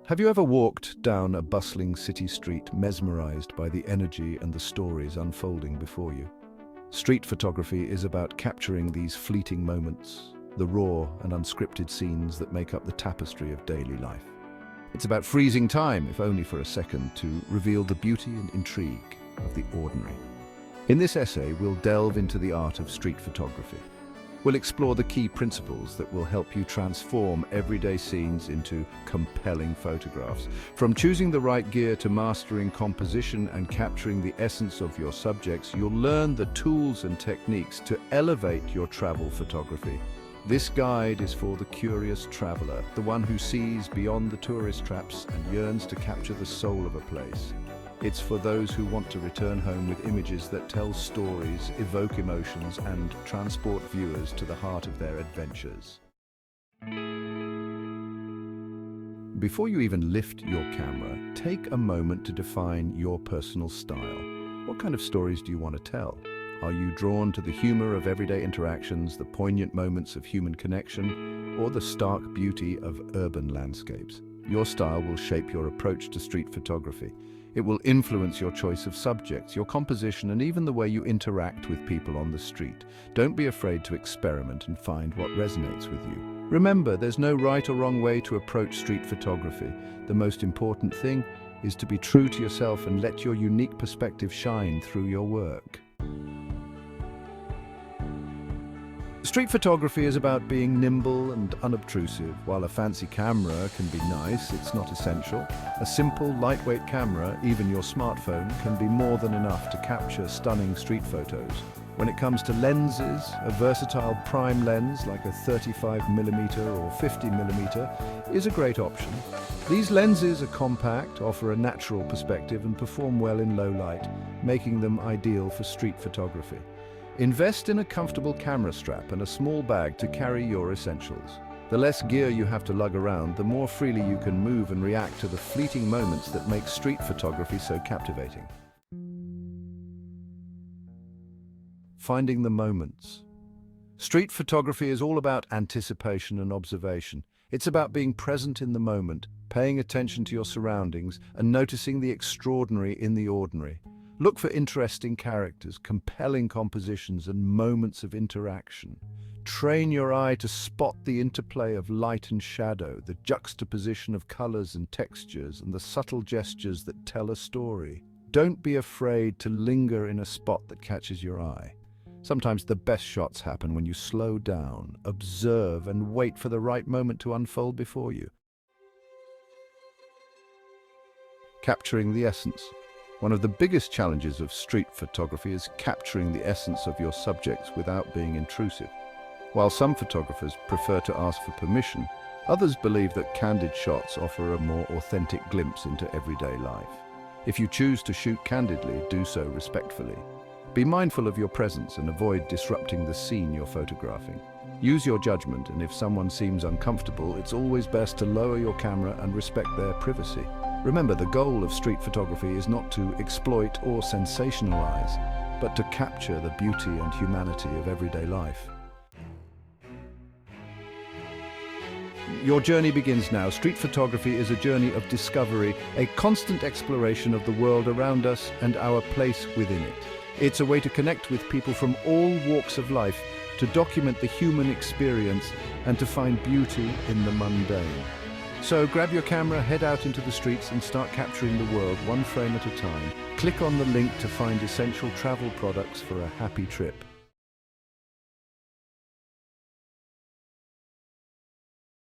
Have you ever walked down a bustling city street, mesmerized by the energy and the stories unfolding before you? Street photography is about capturing these fleeting moments, the raw and unscripted scenes that make up the tapestry of daily life. It's about freezing time, if only for a second, to reveal the beauty and intrigue of the ordinary. In this essay, we'll delve into the art of street photography. We'll explore the key principles that will help you transform everyday scenes into compelling photographs. From choosing the right gear to mastering composition and capturing the essence of your subjects, you'll learn the tools and techniques to elevate your travel photography. This guide is for the curious traveler, the one who sees beyond the tourist traps and yearns to capture the soul of a place. It's for those who want to return home with images that tell stories, evoke emotions, and transport viewers to the heart of their adventures. Before you even lift your camera, take a moment to define your personal style. What kind of stories do you want to tell? Are you drawn to the humor of everyday interactions, the poignant moments of human connection, or the stark beauty of urban landscapes? Your style will shape your approach to street photography. It will influence your choice of subjects, your composition, and even the way you interact with people on the street. Don't be afraid to experiment and find what resonates with you. Remember, there's no right or wrong way to approach street photography. The most important thing is to be true to yourself and let your unique perspective shine through your work. Street photography is about being nimble and unobtrusive. While a fancy camera can be nice, it's not essential. A simple, lightweight camera, even your smartphone, can be more than enough to capture stunning street photos. When it comes to lenses, a versatile prime lens like a 35mm or 50mm is a great option. These lenses are compact, offer a natural perspective, and perform well in low light, making them ideal for street photography. Invest in a comfortable camera strap and a small bag to carry your essentials. The less gear you have to lug around, the more freely you can move and react to the fleeting moments that make street photography so captivating. Finding the moments. Street photography is all about anticipation and observation. It's about being present in the moment, paying attention to your surroundings, and noticing the extraordinary in the ordinary. Look for interesting characters, compelling compositions, and moments of interaction. Train your eye to spot the interplay of light and shadow, the juxtaposition of colors and textures, and the subtle gestures that tell a story. Don't be afraid to linger in a spot that catches your eye. Sometimes the best shots happen when you slow down, observe, and wait for the right moment to unfold before you. Capturing the essence. One of the biggest challenges of street photography is capturing the essence of your subjects without being intrusive. While some photographers prefer to ask for permission, others believe that candid shots offer a more authentic glimpse into everyday life. If you choose to shoot candidly, do so respectfully. Be mindful of your presence and avoid disrupting the scene you're photographing. Use your judgment, and if someone seems uncomfortable, it's always best to lower your camera and respect their privacy. Remember, the goal of street photography is not to exploit or sensationalize, but to capture the beauty and humanity of everyday life. Your journey begins now. Street photography is a journey of discovery, a constant exploration of the world around us and our place within it. It's a way to connect with people from all walks of life, to document the human experience, and to find beauty in the mundane. So grab your camera, head out into the streets, and start capturing the world one frame at a time. Click on the link to find essential travel products for a happy trip.